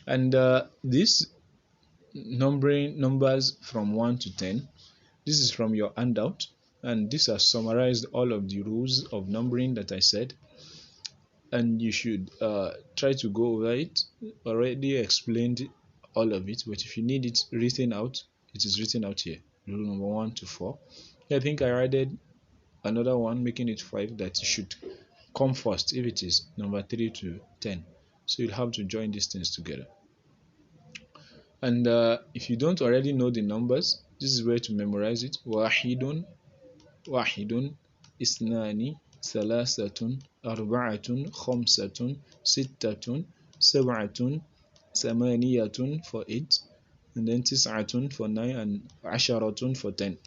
And this numbers from 1 to 10, this is from your handout, and this has summarized all of the rules of numbering that I said, and you should try to go over it. Already explained all of it, but if you need it written out, it is written out here. Rule number 1 to 4. I think I added another one, making it 5, that you should come first if it is number 3 to 10. So you'll have to join these things together. And if you don't already know the numbers, this is where to memorize it. Wahidun, isnani, thalathatun, arba'atun, khamsatun, sittatun, sab'atun, samaniyatun for 8, and then tis'atun for 9, and asharatun for 10.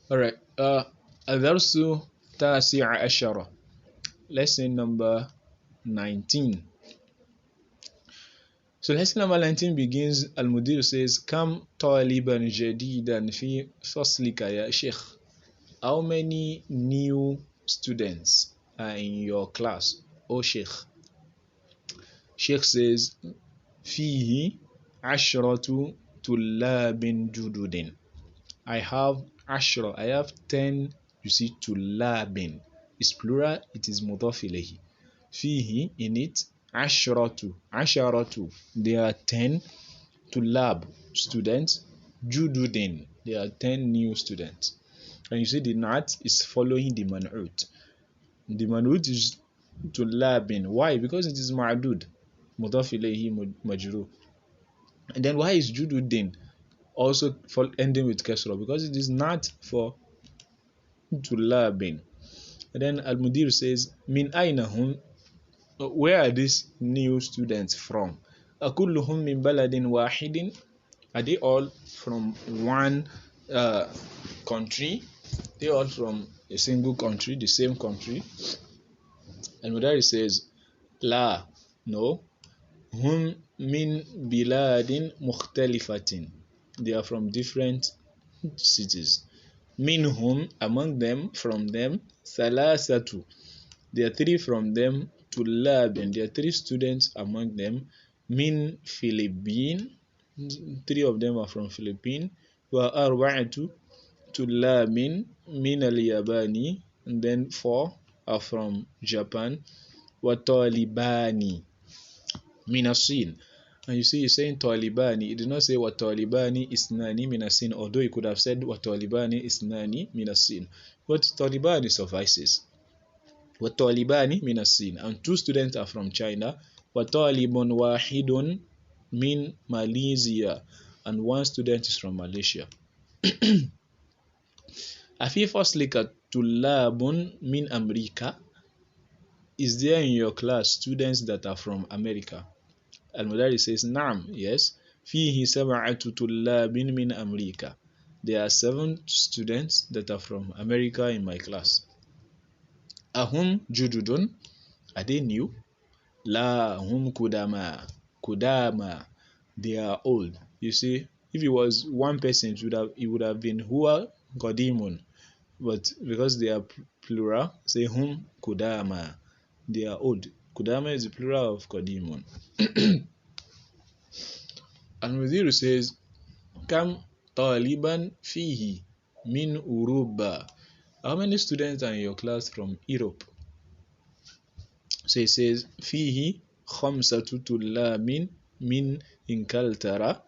Alright, al-Durusu tasi'a ashara, lesson number 19. So lesson number 19 begins. Al-Mudir says, Kam taliban jadidan fi faslika ya Sheikh. How many new students are in your class, O Sheikh? Sheikh says, Fihi ashratu tullabin jududin. I have 10, you see, tullabin. It's plural, it is mudaf ilayhi. Fihi, in it, asharatu, there are 10 tullab, students. Jududin, there are 10 new students. And you see the nat is following the man'ut. The man'ut is tullabin. Why? Because it is ma'dud, mudaf ilayhi majrur. And then why is jududin also ending with kasra? Because it is not for tullabin. And then al-Mudir says, Min aynahum, where are these new students from? Akulluhum min baladin wahidin, are they all from one country? They all from a single country, the same country? And Mudir says, La, no. Hum min biladin mukhtalifatin, they are from different cities. Minhum, among them, from them, salasatu, there are 3 from them, tullabin, there are 3 students among them, min Philippine, 3 of them are from Philippines, wa arba'atu tullabin min al-Yabani, and then 4 are from Japan, wa talibani min as-Sin. And you see, he's saying Talibani. He did not say what Talibani isnani minasin, although he could have said what Talibani isnani minasin. But Talibani suffices. وَالطَّالِبَانِ مِنَ الصِّينِ, and 2 students are from China. وَطَالِبٌ وَاحِدٌ مِنْ Malaysia, and 1 student is from Malaysia. أَفِي فَصْلِكَ طُلَّابٌ مِنْ أَمْرِيكَا, is there in your class students that are from America? Al-Mudarris says, نعم, yes. فيه 7 طُلَّابٍ مِنْ أَمْرِيكَا, there are 7 students that are from America in my class. أهم جدد, are they new? لا هم كدama, they are old. You see, if it was one person, it would have been huwa qadimun, but because they are plural, say hum kudama, they are old. Kudama is the plural of qadimun. And Mudiru says, kam taliban fihi min Uruba, how many students are in your class from Europe? So it says fihi khamsatu tullabin min Inkaltara,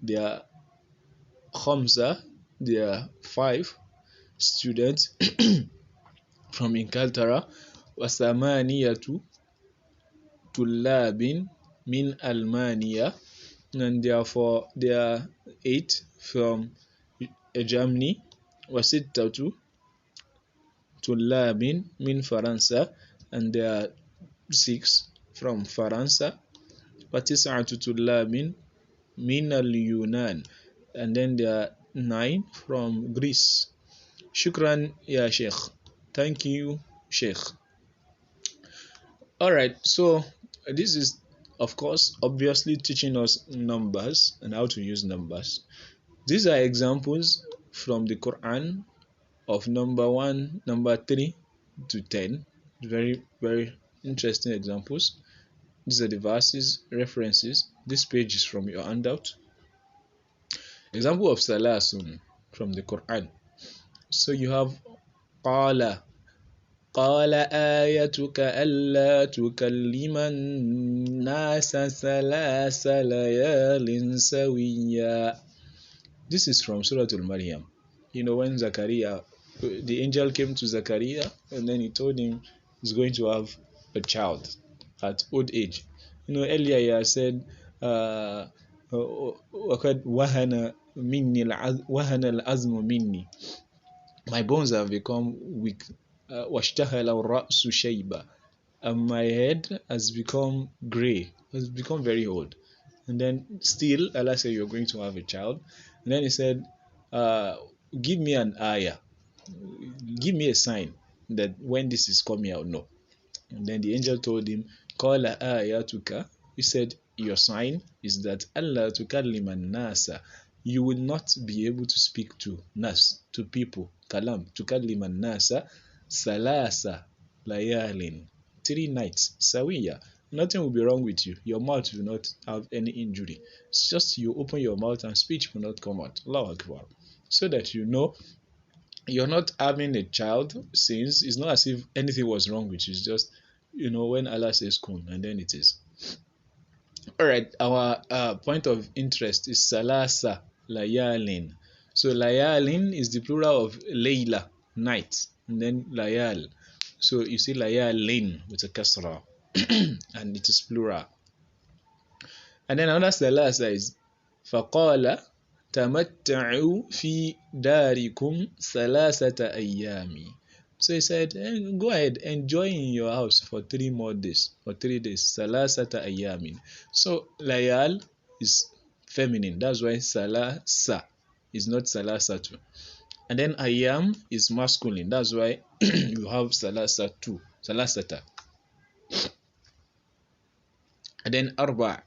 there are khamsa, there are 5 students from Inkaltara. Wa thamaniyatu tullabin min Almania, and therefore there are 8 from Germany. Wa sittatu tullabin min Faransa, and there are 6 from Faransa. Wa tis'atu tullabin min al-Yunan, and then there are 9 from Greece. Shukran ya Sheikh, thank you Sheikh. Alright, so this is of course obviously teaching us numbers and how to use numbers. These are examples from the Quran of number 1, number 3 to 10. Very, very interesting examples. These are the verses, references. This page is from your handout. Example of salasun from the Quran. So you have qala آيَتُكَ أَلَّا تُكَلِّمَ النَّاسَ ثَلَاثَ لَيَالٍ سَوِيًّا. This is from Surah al-Maryam. You know, when Zakaria, the angel came to Zakaria and then he told him he's going to have a child at old age. You know, earlier he said, وَقَدْ وَهَنَ الْعَزْمُ مِنِّي, my bones have become weak. وَاشْتَهَلَ الرَّأْسُ شَيْبًا, and my head has become grey, has become very old. And then still Allah said you're going to have a child. And then he said, give me an ayah, give me a sign that when this is coming out, no. And then the angel told him, قَالَ آيَاتُكَ, he said, your sign is that Allah tukallima an-nasa, you will not be able to speak to nas, to people. Kalam, tukallima an-nasa salasa layalin, 3 nights. Sawiya, nothing will be wrong with you. Your mouth will not have any injury. It's just you open your mouth and speech will not come out. Allahu Akbar. So that you know you're not having a child, since it's not as if anything was wrong with you. It's just, you know, when Allah says kun, and then it is. Alright, our point of interest is salasa layalin. So layalin is the plural of layla, night, and then layal. So you see layalin with a kasra and it is plural. And then another salasa is faqala tamatta'u fi darikum salasata ayyami. So he said, go ahead, enjoy in your house for 3 more days, for 3 days. Salasata ayyamin. So layal is feminine. That's why salasa is not salasatu. And then ayyam is masculine. That's why you have salasatu, salasata. And then arba.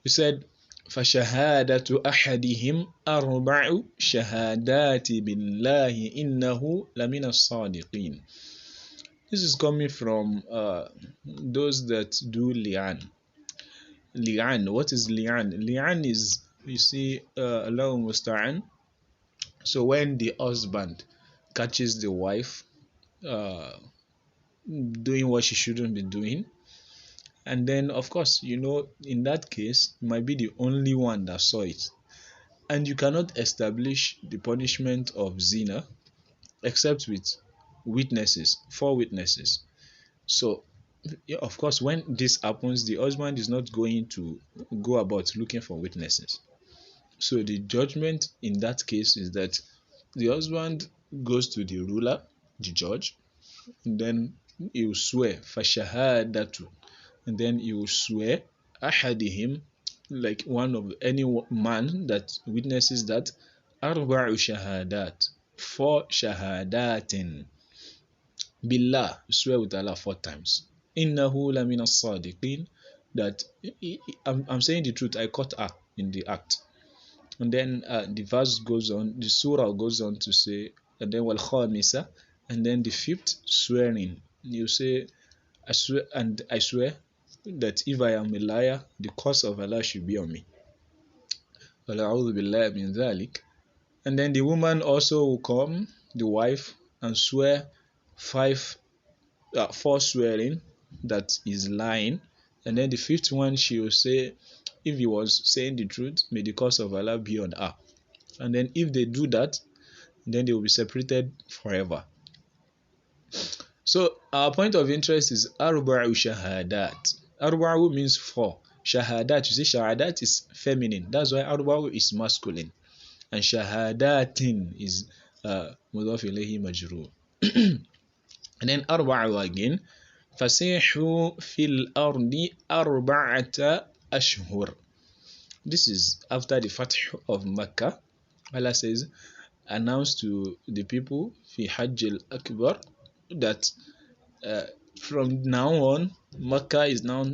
You said فشهادة أحدهم 4 شهادات بالله إنه لمن الصادقين. This is coming from those that do li'an. Li'an, what is li'an? Li'an is, you see, Allahu musta'an. So when the husband catches the wife doing what she shouldn't be doing, and then of course, you know, in that case you might be the only one that saw it, and you cannot establish the punishment of zina except with witnesses, 4 witnesses. So, yeah, of course, when this happens, the husband is not going to go about looking for witnesses. So the judgment in that case is that the husband goes to the ruler, the judge, and then he will swear fashahadatu, and then he will swear ahadihim, like one of any man that witnesses that, arba'u shahadat, 4 shahadatin, billah, swear with Allah 4 times, innahu lamina sadiqin, that I'm saying the truth, I caught her in the act. And then the verse goes on, the surah goes on to say, and then wal khamisa, and then the 5th swearing, you say, I swear that if I am a liar, the curse of Allah should be on me. And then the woman also will come, the wife, and swear 4 swearing that is lying. And then the 5th one, she will say, if he was saying the truth, may the curse of Allah be on her. And then if they do that, then they will be separated forever. So our point of interest is arba'u shahadat. Arba'u means 4. Shahadat, you see shahadat is feminine. That's why arba'u is masculine. And shahadatin is mudaf ilayhi majrur. And then arba'u again. Fasihu fil ardi arba'ata ashhur. This is after the Fath of Makkah. Allah says, announce to the people fi Hajj al-Akbar that from now on, Makkah is now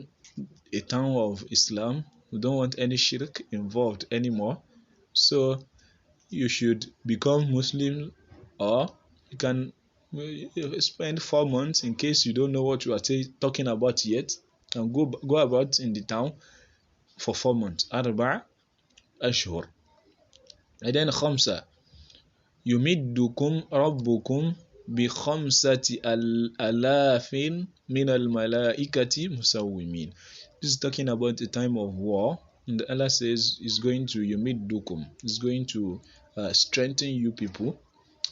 a town of Islam. We don't want any shirk involved anymore. So you should become Muslim, or you can spend 4 months, in case you don't know what you are talking about yet, and go about in the town for 4 months. Arba' ashhur. And then khamsa, yumiddukum rabbukum bi khamsati alafin min al malaikati musawwimin. This is talking about the time of war, and Allah says is going to yumiddukum, is going to strengthen you people.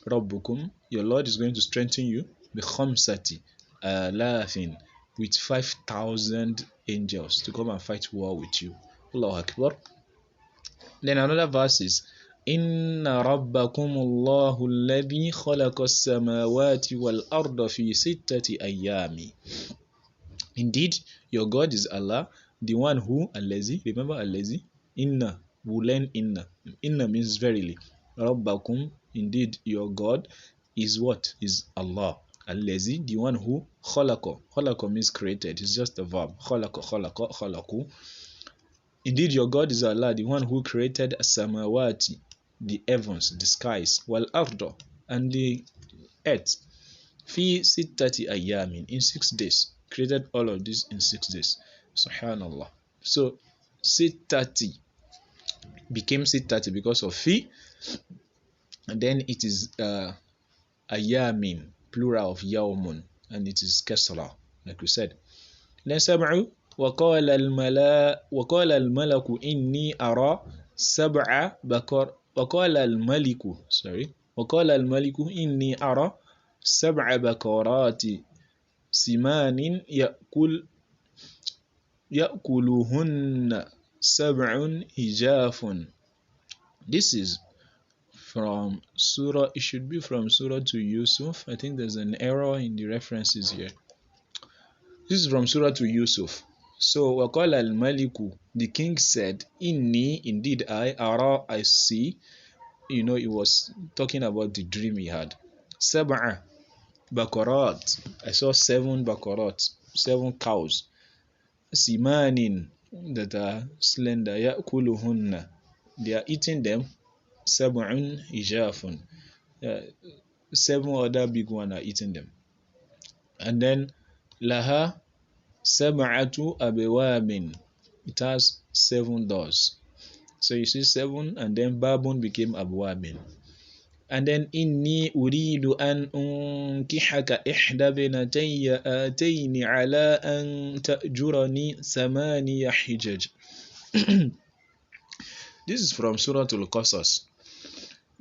Rabbukum, your Lord is going to strengthen you bi khamsati alafin, with 5,000 angels to come and fight war with you. Allahu Akbar. Then another verse is, Inna rabbakumullahu alladhi khalaqa as-samawati wal arda fi sittati ayyami. Indeed, your God is Allah, the one who, allazi, remember allazi? Inna, we learn inna. Inna means verily. Rabbakum, indeed your God is what? Is Allah. Allazi, the one who, khalaqa. Khalaqa means created. It's just a verb. Khalaqa, khalaqa, khalaqu. Indeed, your God is Allah, the one who created as-samawati, the heavens, the skies, wal arda, and the earth, fi sittati ayyamin, in 6 days. Created all of this in 6 days. Subhanallah. So sittati became sittati because of fi, and then it is ayyamin, plural of yawmun, and it is kasra, like we said. Then sab'u, وقال الملك إني أرى سبع بقر وقال الملك إني أرى سبع بقرات سمان يأكلهن سبع هجاف. This is from Surah, it should be from Surah to Yusuf. I think there's an error in the references here. This is from Surah to Yusuf. So, وَقَالَ الْمَلِكُ, the king said, Inni, indeed I see. You know, he was talking about the dream he had. Sab'a bakarat, I saw 7 bakarat, 7 cows. Simanin, that are slender. Ya'kuluhunna, they are eating them. Sab'un hijafun, 7 other big ones are eating them. And then laha sab'atu abwabin, it has 7 doors. So you see 7, and then babun became abwabin. And then inni uridu an unkihaka ihda binatayya atayni ala an ta'jurani thamaniya hijaj. This is from Surah al-Qasas.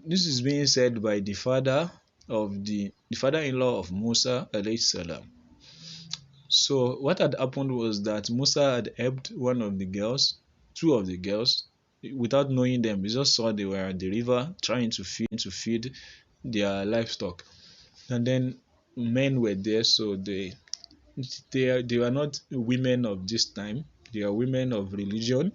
This is being said by the father of the father-in-law of Musa alayhi salam. So what had happened was that Musa had helped one of the girls, two of the girls, without knowing them. He just saw they were at the river trying to feed their livestock, and then men were there, so they were not women of this time. They are women of religion,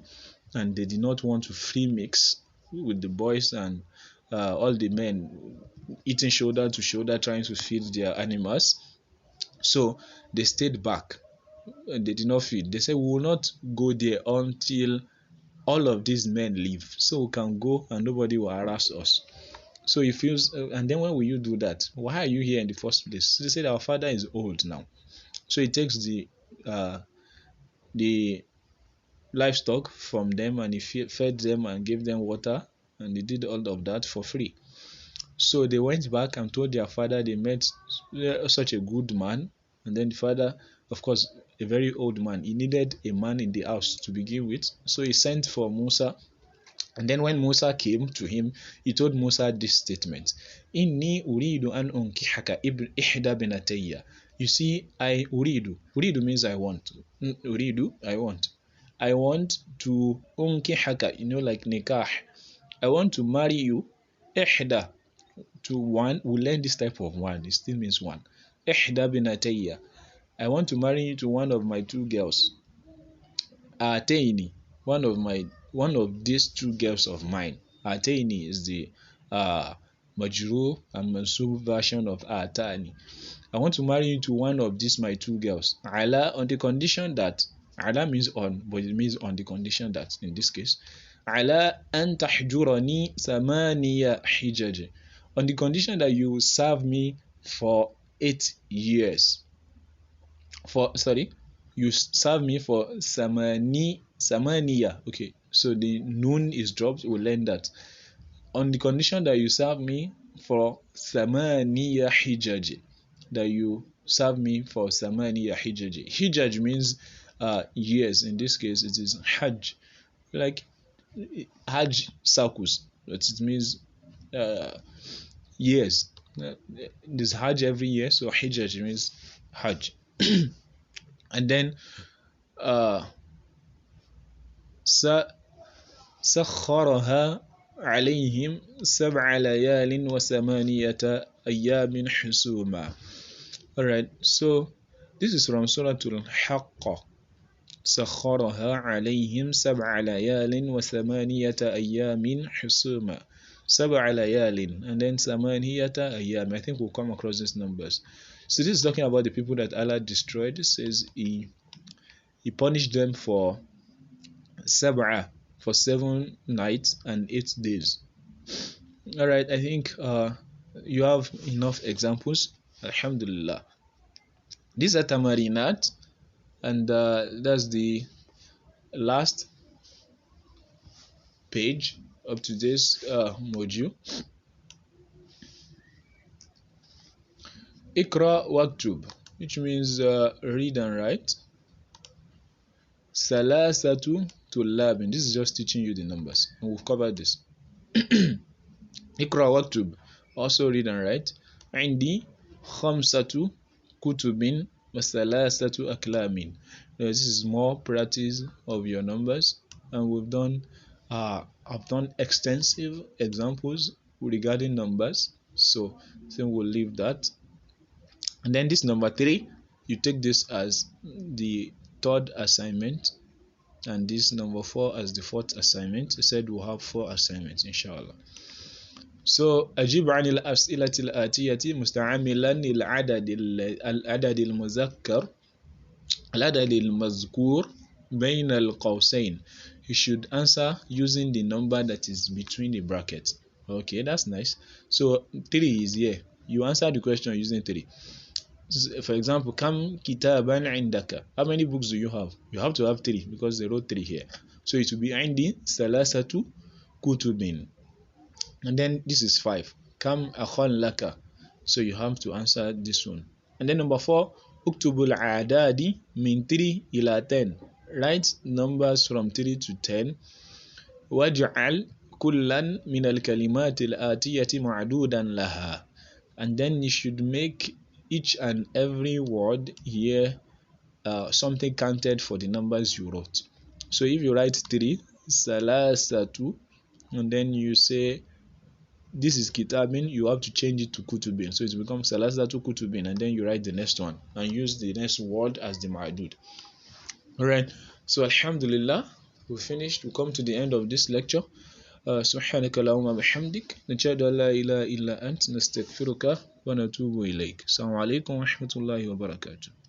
and they did not want to free mix with the boys and all the men eating shoulder to shoulder trying to feed their animals. So they stayed back and they did not feed. They said, we will not go there until all of these men leave, so we can go and nobody will harass us. So he feels, and then when will you do that? Why are you here in the first place? So they said, our father is old now. So he takes the livestock from them and he fed them and gave them water, and he did all of that for free. So they went back and told their father they met such a good man, and then the father, of course, a very old man, he needed a man in the house to begin with, so he sent for Musa. And then when Musa came to him, he told Musa this statement: Inni uridu an unkihaka ihda binatayya. You see, uridu means I want. Uridu, I want. I want to unkihaka, like nikah. I want to marry you. Ihda, to one. We learn this type of one. It still means one. Ihda binatayya. I want to marry you to one of my two girls. Ataini, one of these two girls of mine. Ataini is the majrur and mansub version of atani. I want to marry you to one of these my two girls. Ala, on the condition that, ala means on, but it means on the condition that, in this case, ala an tahjurani samaniya hijaj, on the condition that you serve me for 8 years. You serve me for samaniya. Okay, so the noon is dropped. We'll learn that. On the condition that you serve me for samaniya hijaj, that you serve me for samaniya hijaj. Hijaj means years. In this case, it is hajj, like hajj circles, but it means years. There's hajj every year, so hijaj means hajj. And then سخرها عليهم 7 ليال و8 أيام حسوما. Alright, so this is from Surah al-Haqqa. سخرها عليهم 7 ليال و8 أيام حسوما. 7 ليال and then 8 أيام. I think we'll come across these numbers. So this is talking about the people that Allah destroyed. It says he punished them for 7 nights and 8 days. Alright, I think you have enough examples. Alhamdulillah. These are tamarinat, and that's the last page of today's module. Ikra waktub, which means read and write. Salasatu tullabin, this is just teaching you the numbers, and we've covered this. Ikra waktub, also read and write. Indi khamsatu kutubin wa salasatu aklamin. This is more practice of your numbers, and we've done I've done extensive examples regarding numbers, so then we'll leave that. And then this number 3, you take this as the 3rd assignment, and this number 4 as the 4th assignment. I said we'll have 4 assignments, inshallah. So أجيب عن الأسئلة الآتية مستعملا العدد المذكر العدد المذكور بين القوسين. You should answer using the number that is between the brackets. Okay, that's nice. So 3 is here. You answer the question using 3. For example, Kam kitaban indaka. How many books do you have? You have to have 3 because they wrote 3 here. So it will be indi salasatu kutubin. And then this is 5. Kam akhon laka. So you have to answer this one. And then number 4, uktubul adadi min 3 ila 10. Write numbers from 3 to 10. Waj'al kullan min al-kalimat al-atiyati ma'dudan laha. and then you should make each and every word here something counted for the numbers you wrote. So if you write 3, salasatu, and then you say this is kitabin, you have to change it to kutubin. So it becomes salasatu kutubin, and then you write the next one and use the next word as the ma'dud. Alright, so alhamdulillah, we finished. We come to the end of this lecture. سبحانك اللهم وبحمدك نشهد أن لا إله إلا أنت نستغفرك ونتوب إليك. السلام عليكم ورحمة الله وبركاته.